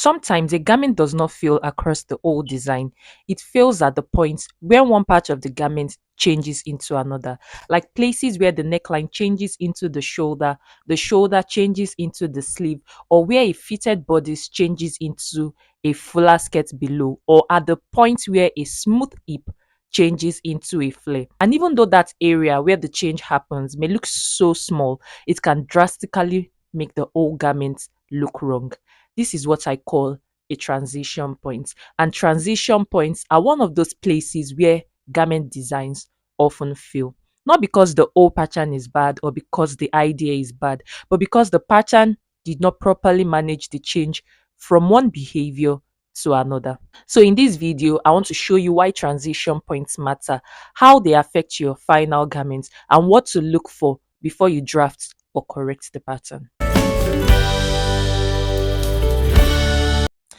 Sometimes a garment does not fail across the whole design. It fails at the point where one part of the garment changes into another, like places where the neckline changes into the shoulder changes into the sleeve, or where a fitted bodice changes into a fuller skirt below, or at the point where a smooth hip changes into a flare. And even though that area where the change happens may look so small, it can drastically make the whole garment look wrong. This is what I call a transition point. And transition points are one of those places where garment designs often fail. Not because the whole pattern is bad or because the idea is bad, but because the pattern did not properly manage the change from one behavior to another. So in this video, I want to show you why transition points matter, how they affect your final garment, and what to look for before you draft or correct the pattern.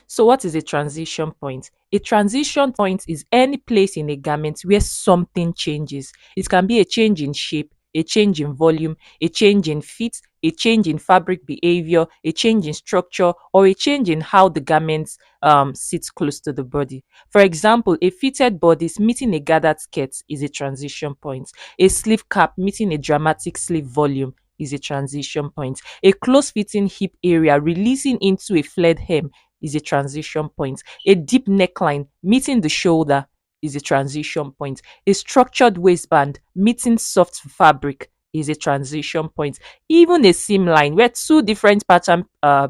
So what is a transition point? A transition point is any place in a garment where something changes. It can be a change in shape, a change in volume, a change in fit, a change in fabric behavior, a change in structure, or a change in how the garment sits close to the body. For example, a fitted bodice meeting a gathered skirt is a transition point. A sleeve cap meeting a dramatic sleeve volume is a transition point. A close fitting hip area releasing into a flared hem is a transition point. A deep neckline meeting the shoulder is a transition point. A structured waistband meeting soft fabric is a transition point. Even a seam line where two different pattern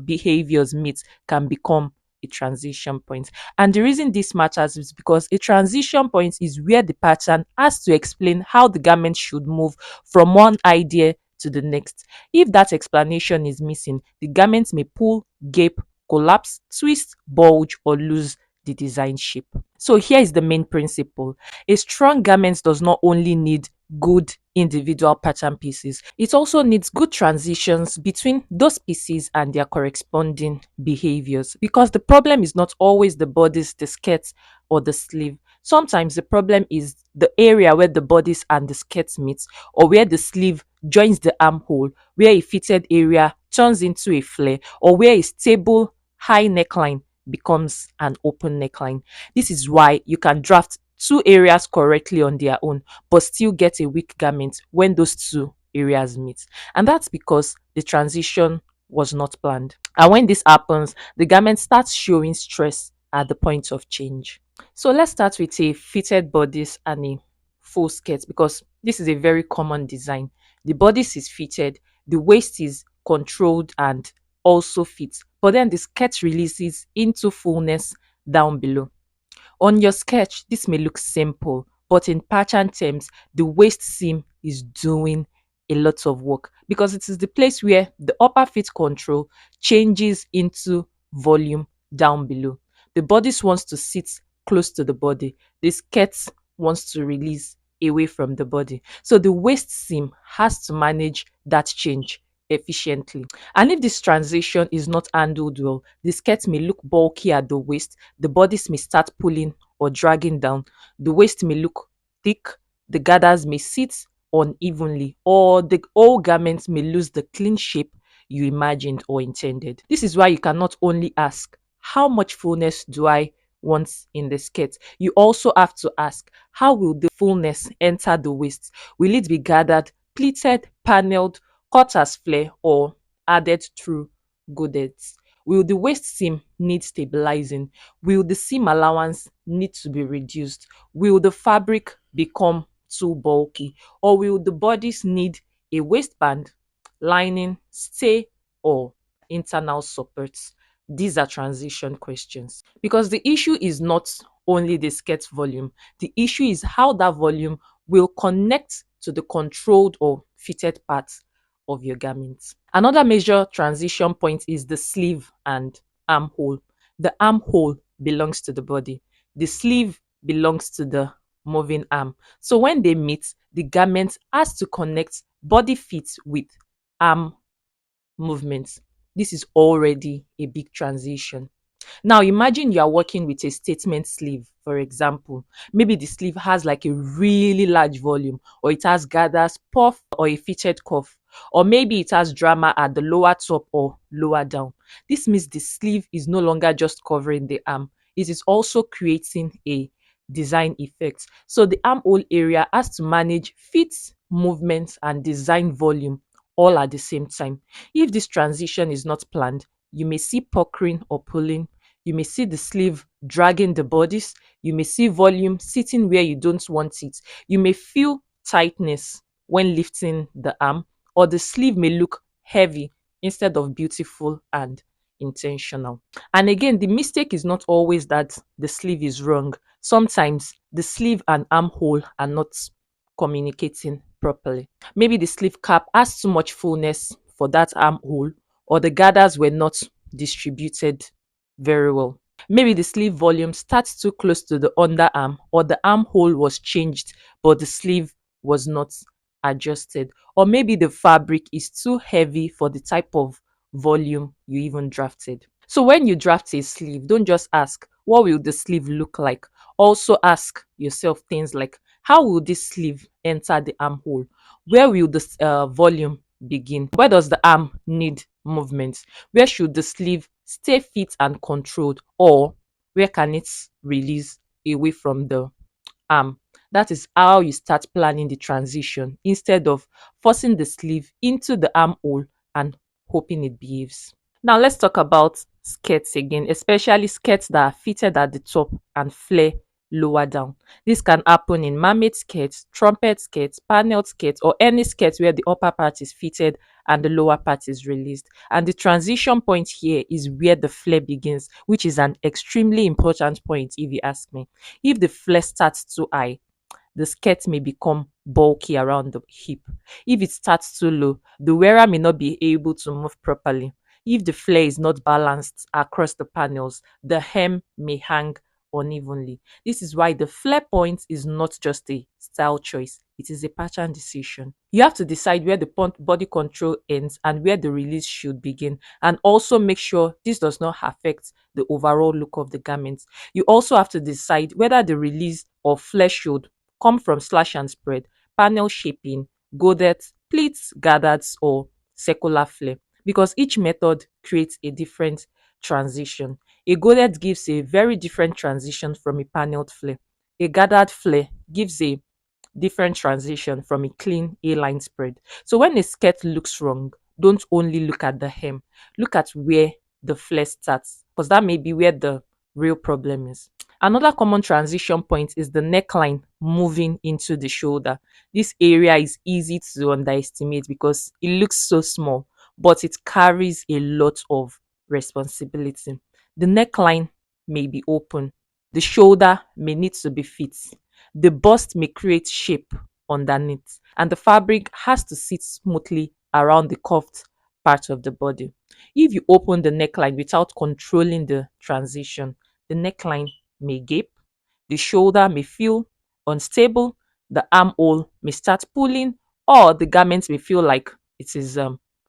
behaviors meet can become a transition point. And the reason this matters is because a transition point is where the pattern has to explain how the garment should move from one idea to the next. If that explanation is missing, the garment may pull, gape, collapse, twist, bulge, or lose the design shape. So here is the main principle. A strong garment does not only need good individual pattern pieces, it also needs good transitions between those pieces and their corresponding behaviors. Because the problem is not always the bodice, the skirt, or the sleeve. Sometimes the problem is the area where the bodice and the skirt meet, or where the sleeve joins the armhole, where a fitted area turns into a flare, or where a stable high neckline becomes an open neckline. This is why you can draft two areas correctly on their own, but still get a weak garment when those two areas meet. And that's because the transition was not planned. And when this happens, the garment starts showing stress at the point of change. So let's start with a fitted bodice and a full skirt because this is a very common design. The bodice is fitted, the waist is controlled and also fits, but then the skirt releases into fullness down below. On your sketch, this may look simple, but in pattern terms, the waist seam is doing a lot of work because it is the place where the upper fit control changes into volume down below. The bodice wants to sit close to the body. The skirt wants to release away from the body. So the waist seam has to manage that change efficiently. And if this transition is not handled well, the skirt may look bulky at the waist, the bodice may start pulling or dragging down, the waist may look thick, the gathers may sit unevenly, or the whole garment may lose the clean shape you imagined or intended. This is why you cannot only ask, how much fullness do I want in the skirt? You also have to ask, how will the fullness enter the waist? Will it be gathered, pleated, paneled, cut as flare, or added through godets? Will the waist seam need stabilizing? Will the seam allowance need to be reduced? Will the fabric become too bulky? Or will the bodice need a waistband, lining, stay, or internal supports? These are transition questions because the issue is not only the skirt volume, the issue is how that volume will connect to the controlled or fitted parts of your garments. Another major transition point is the sleeve and armhole. The armhole belongs to the body, the sleeve belongs to the moving arm. So when they meet, the garment has to connect body fit with arm movements. This is already a big transition. Now imagine you are working with a statement sleeve, for example. Maybe the sleeve has like a really large volume, or it has gathers, puff, or a fitted cuff, or maybe it has drama at the lower top or lower down. This means the sleeve is no longer just covering the arm, it is also creating a design effect. So the armhole area has to manage fits, movements, and design volume all at the same time. If this transition is not planned, you may see puckering or pulling, you may see the sleeve dragging the bodice, you may see volume sitting where you don't want it, you may feel tightness when lifting the arm, or the sleeve may look heavy instead of beautiful and intentional. And again, the mistake is not always that the sleeve is wrong. Sometimes the sleeve and armhole are not communicating properly. Maybe the sleeve cap has too much fullness for that armhole, or the gathers were not distributed very well. Maybe the sleeve volume starts too close to the underarm, or the armhole was changed, but the sleeve was not adjusted. Or maybe the fabric is too heavy for the type of volume you even drafted. So when you draft a sleeve, don't just ask, what will the sleeve look like? Also ask yourself things like, how will this sleeve enter the armhole? Where will the volume begin? Where does the arm need movement? Where should the sleeve stay fit and controlled? Or where can it release away from the arm? That is how you start planning the transition instead of forcing the sleeve into the armhole and hoping it behaves. Now let's talk about skirts again, especially skirts that are fitted at the top and flare lower down. This can happen in mermaid skirts, trumpet skirts, paneled skirts, or any skirt where the upper part is fitted and the lower part is released. And the transition point here is where the flare begins, which is an extremely important point if you ask me. If the flare starts too high, the skirt may become bulky around the hip. If it starts too low, the wearer may not be able to move properly. If the flare is not balanced across the panels, the hem may hang unevenly. This is why the flare point is not just a style choice, it is a pattern decision. You have to decide where the body control ends and where the release should begin, and also make sure this does not affect the overall look of the garment. You also have to decide whether the release or flare should come from slash and spread, panel shaping, godet, pleats, gathers, or circular flare, because each method creates a different transition. A godet gives a very different transition from a paneled flare. A gathered flare gives a different transition from a clean A-line spread. So when a skirt looks wrong, don't only look at the hem, look at where the flare starts, because that may be where the real problem is. Another common transition point is the neckline moving into the shoulder. This area is easy to underestimate because it looks so small, but it carries a lot of responsibility. The neckline may be open, the shoulder may need to be fit, the bust may create shape underneath, and the fabric has to sit smoothly around the curved part of the body. If you open the neckline without controlling the transition, the neckline may gape, the shoulder may feel unstable, the armhole may start pulling, or the garment may feel like it is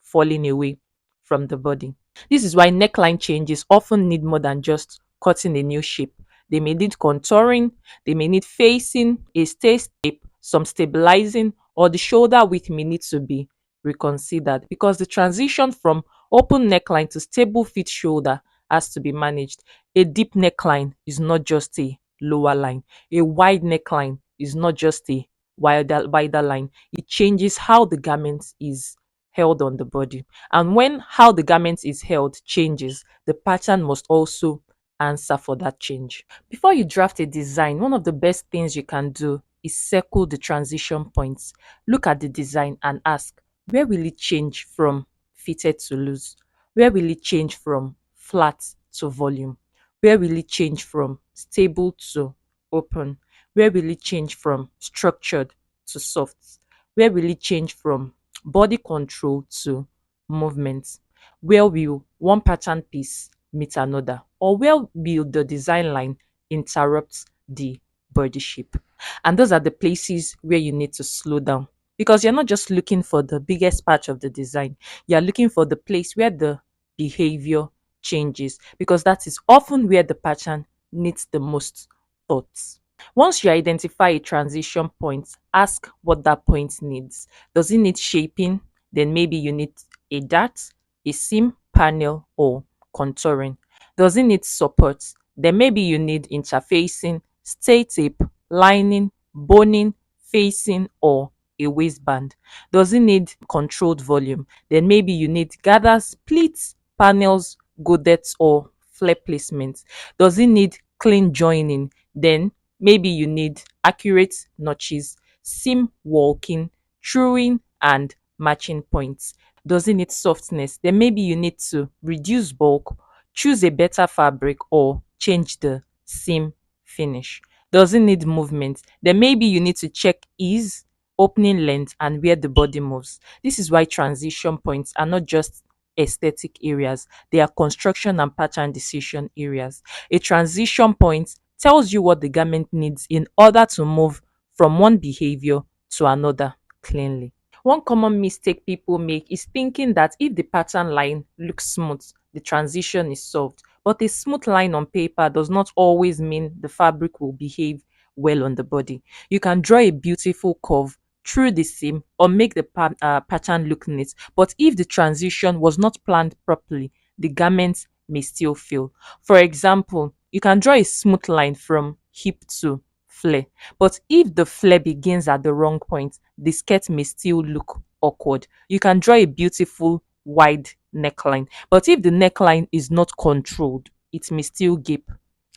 falling away from the body. This is why neckline changes often need more than just cutting a new shape. They may need contouring, they may need facing, a stay shape, some stabilizing, or the shoulder width may need to be reconsidered, because the transition from open neckline to stable fit shoulder has to be managed. A deep neckline is not just a lower line. A wide neckline is not just a wider line. It changes how the garment is held on the body. And when how the garment is held changes, the pattern must also answer for that change. Before you draft a design, one of the best things you can do is circle the transition points. Look at the design and ask, where will it change from fitted to loose? Where will it change from flat to volume? Where will it change from stable to open? Where will it change from structured to soft? Where will it change from body control to movement? Where will one pattern piece meet another? Or where will the design line interrupt the body shape? And those are the places where you need to slow down, because you're not just looking for the biggest part of the design, you're looking for the place where the behavior changes, because that is often where the pattern needs the most thought. Once you identify a transition point, ask what that point needs. Does it need shaping? Then maybe you need a dart, a seam, panel, or contouring. Does it need support? Then maybe you need interfacing, stay tape, lining, boning, facing, or a waistband. Does it need controlled volume? Then maybe you need gathers, splits, panels, godets, or flare placement. Does it need clean joining? Then maybe you need accurate notches, seam walking, truing, and matching points. Does it need softness? Then maybe you need to reduce bulk, choose a better fabric, or change the seam finish. Does it need movement? Then maybe you need to check ease, opening length, and where the body moves. This is why transition points are not just aesthetic areas, they are construction and pattern decision areas. A transition point tells you what the garment needs in order to move from one behavior to another cleanly. One common mistake people make is thinking that if the pattern line looks smooth, the transition is solved. But a smooth line on paper does not always mean the fabric will behave well on the body. You can draw a beautiful curve through the seam or make the pattern look neat, but if the transition was not planned properly, the garment may still fail. For example, you can draw a smooth line from hip to flare, but if the flare begins at the wrong point, the skirt may still look awkward. You can draw a beautiful wide neckline, but if the neckline is not controlled, it may still gape.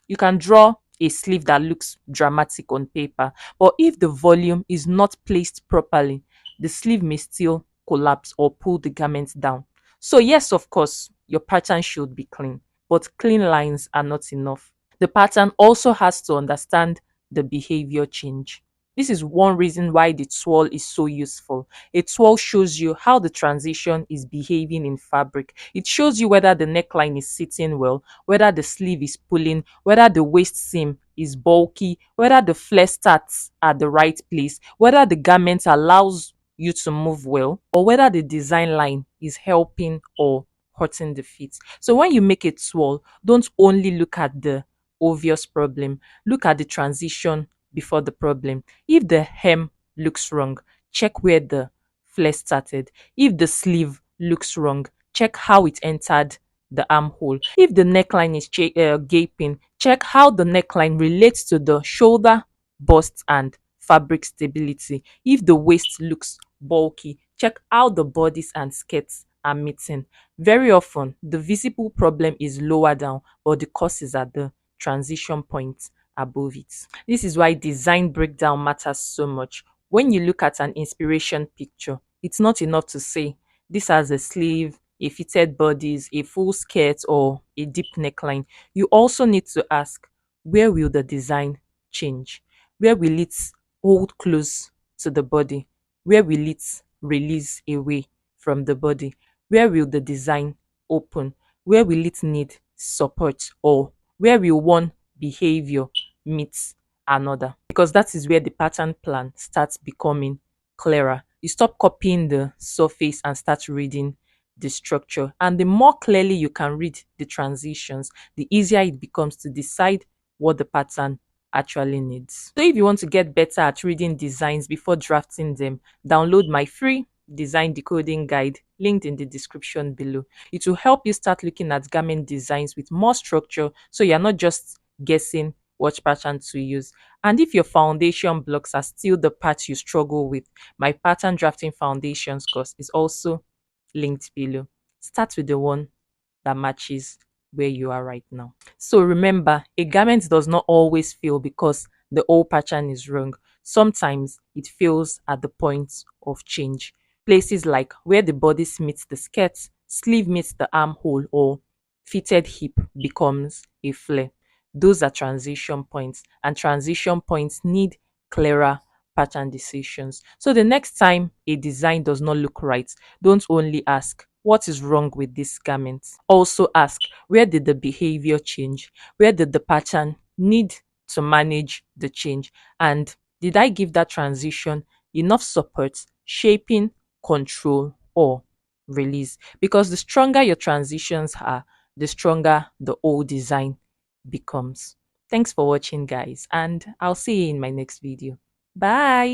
You can draw a sleeve that looks dramatic on paper, but if the volume is not placed properly, the sleeve may still collapse or pull the garment down. So yes, of course, your pattern should be clean, but clean lines are not enough. The pattern also has to understand the behavior change. This is one reason why the twirl is so useful. A twirl shows you how the transition is behaving in fabric. It shows you whether the neckline is sitting well, whether the sleeve is pulling, whether the waist seam is bulky, whether the flare starts at the right place, whether the garment allows you to move well, or whether the design line is helping or hurting the feet. So when you make a twirl, don't only look at the obvious problem, look at the transition before the problem. If the hem looks wrong, check where the flare started. If the sleeve looks wrong, check how it entered the armhole. If the neckline is gaping, check how the neckline relates to the shoulder, bust, and fabric stability. If the waist looks bulky, check how the bodice and skirts are meeting. Very often, the visible problem is lower down, but the cause is at the transition point above it. This is why design breakdown matters so much. When you look at an inspiration picture, it's not enough to say this has a sleeve, a fitted bodice, a full skirt, or a deep neckline. You also need to ask, where will the design change? Where will it hold close to the body? Where will it release away from the body? Where will the design open? Where will it need support? Or where will one behavior meet another? Because that is where the pattern plan starts becoming clearer. You stop copying the surface and start reading the structure. And the more clearly you can read the transitions, the easier it becomes to decide what the pattern actually needs. So if you want to get better at reading designs before drafting them, download my free design decoding guide linked in the description below. It will help you start looking at garment designs with more structure, so you're not just guessing what pattern to use. And if your foundation blocks are still the part you struggle with, my pattern drafting foundations course is also linked below. Start with the one that matches where you are right now. So remember, a garment does not always fail because the old pattern is wrong. Sometimes it fails at the point of change. Places like where the bodice meets the skirt, sleeve meets the armhole, or fitted hip becomes a flare. Those are transition points, and transition points need clearer pattern decisions. So the next time a design does not look right, don't only ask, what is wrong with this garment? Also ask, where did the behavior change? Where did the pattern need to manage the change? And did I give that transition enough support, shaping, control, or release? Because the stronger your transitions are, the stronger the old design becomes. Thanks for watching, guys, and I'll see you in my next video. Bye.